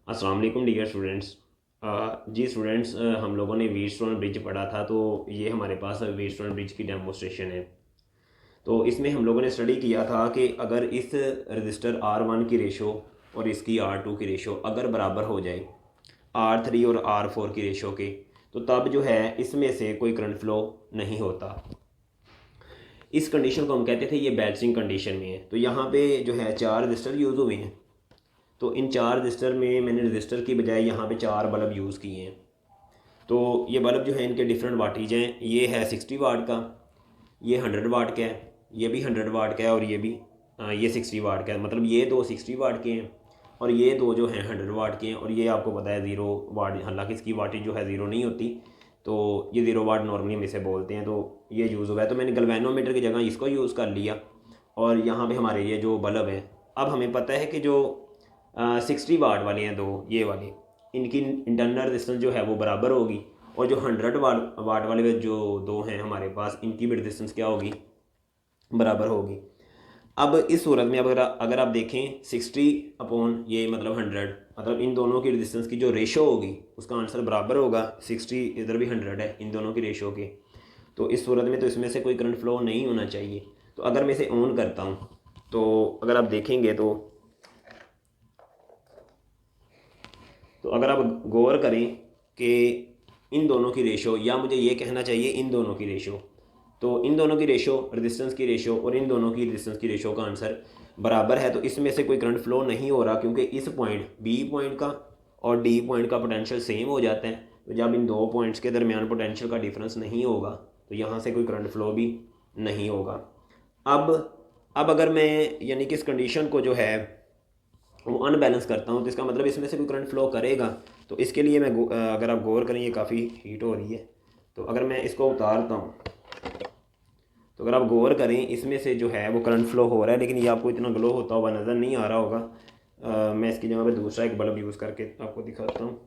अस्सलाम वालेकुम dear students. जी students, हम लोगों ने व्हीटस्टोन ब्रिज पढ़ा था, तो ये हमारे पास व्हीटस्टोन ब्रिज की डेमोस्ट्रेशन है। तो इसमें हम लोगों ने स्टडी किया था कि अगर इस रजिस्टर R1 की रेशो और इसकी R2 की रेशो अगर बराबर हो जाए R3 और R4 की रेशो के, तो तब जो है इसमें से कोई करंट फ्लो नहीं होता। इस कंडीशन को हम कहते थे ये बैलेंसिंग कंडीशन में है। तो यहाँ पे जो है 4 रजिस्टर यूज़ हुए हैं। तो इन 4 रजिस्टर में मैंने रजिस्टर की बजाय यहाँ पे 4 बल्ब यूज़ किए हैं। तो ये बल्ब जो है इनके डिफरेंट वाटेज हैं। ये है 60 वाट का, ये 100 वाट का है, ये भी 100 वाट का है, और ये भी ये 60 वाट का है। मतलब ये दो 60 वाट के हैं और ये दो जो हैं 100 वाट के हैं। और ये आपको पता है 0 वाट, हालांकि इसकी वाटेज जो है 0 नहीं होती, तो ये 0 वाट नॉर्मली हम इसे बोलते हैं। तो ये यूज़ हुआ है, तो मैंने गल्वेनोमीटर की जगह इसको यूज़ कर लिया। और यहाँ पे हमारे ये जो बल्ब है, अब हमें पता है कि जो 60 वाट वाले हैं दो, ये वाले, इनकी इंटरनल रेजिस्टेंस जो है वो बराबर होगी। और जो 100 वाट वाले जो दो हैं हमारे पास, इनकी भी रेजिस्टेंस क्या होगी, बराबर होगी। अब इस सूरत में अगर आप देखें 60 अपॉन ये मतलब 100, मतलब इन दोनों की रेजिस्टेंस की जो रेशो होगी उसका आंसर बराबर होगा। 60 इधर भी 100 है, इन दोनों की रेशो के। तो इस सूरत में तो इसमें से कोई करंट फ्लो नहीं होना चाहिए। तो अगर मैं इसे ऑन करता हूँ, तो अगर आप देखेंगे तो अगर आप गौर करें कि इन दोनों की रेशो, या मुझे ये कहना चाहिए इन दोनों की रेशो, तो इन दोनों की रेशो, रेजिस्टेंस की रेशो और इन दोनों की रेजिस्टेंस की रेशो का आंसर बराबर है। तो इसमें से कोई करंट फ्लो नहीं हो रहा, क्योंकि इस पॉइंट बी पॉइंट का और डी पॉइंट का पोटेंशियल सेम हो जाता है। तो जब इन दो पॉइंट्स के दरमियान पोटेंशियल का डिफरेंस नहीं होगा, तो यहाँ से कोई करंट फ्लो भी नहीं होगा। अब अब अगर मैं यानी कि इस कंडीशन को जो है वो अनबैलेंस करता हूँ, तो इसका मतलब इसमें से कोई करंट फ्लो करेगा। तो इसके लिए मैं अगर आप गौर करें, ये काफ़ी हीट हो रही है, तो अगर मैं इसको उतारता हूँ, तो अगर आप गौर करें इसमें से जो है वो करंट फ्लो हो रहा है, लेकिन ये आपको इतना ग्लो होता हुआ नज़र नहीं आ रहा होगा। मैं इसकी जगह पे दूसरा एक बल्ब यूज़ करके आपको दिखाता हूँ।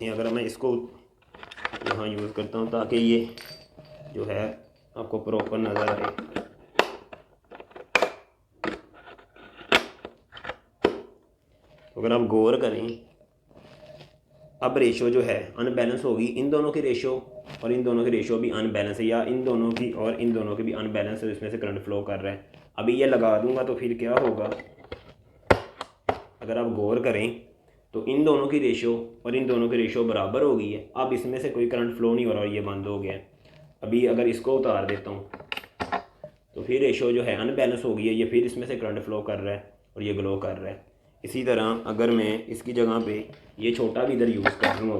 ये अगर मैं इसको यहाँ यूज़ करता हूँ ताकि ये जो है आपको प्रॉपर नज़र आए, तो अगर आप गौर करें, अब रेशो जो है अनबैलेंस होगी। इन दोनों की रेशो और इन दोनों की रेशो भी अनबैलेंस है, या इन दोनों की और इन दोनों की भी अनबैलेंस है, इसमें से करंट फ्लो कर रहा है। अभी ये लगा दूंगा तो फिर क्या होगा, अगर आप गौर करें तो इन दोनों की रेशो और इन दोनों की रेशो बराबर हो गई है। अब इसमें से कोई करंट फ्लो नहीं हो रहा और ये बंद हो गया है। अभी अगर इसको उतार देता हूँ, तो फिर रेशो जो है अनबैलेंस हो गई है, ये फिर इसमें से करंट फ्लो कर रहा है और ये ग्लो कर रहा है। इसी तरह अगर मैं इसकी जगह पे ये छोटा भी इधर यूज़ कर दूँ,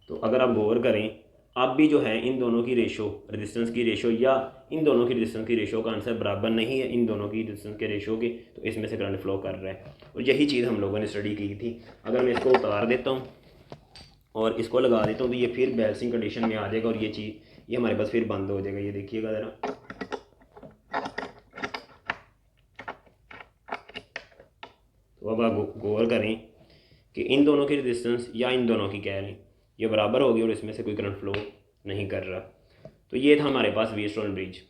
अगर आप गौर करें, अब भी जो है इन दोनों की रेशो, रेजिस्टेंस की रेशो या इन दोनों की रेजिस्टेंस की रेशो का आंसर बराबर नहीं है इन दोनों की रेजिस्टेंस के रेशो के। तो इसमें से करंट फ्लो कर रहा है, और यही चीज़ हम लोगों ने स्टडी की थी। अगर मैं इसको उतार देता हूँ और इसको लगा देता हूँ, तो ये फिर बैलेंसिंग कंडीशन में आ जाएगा और ये चीज़ ये हमारे पास फिर बंद हो जाएगा। ये देखिएगा ज़रा, तो अब आप गौर करें कि इन दोनों की रेजिस्टेंस या इन दोनों की कह लें, ये बराबर होगी और इसमें से कोई करंट फ्लो नहीं कर रहा। तो ये था हमारे पास व्हीटस्टोन ब्रिज।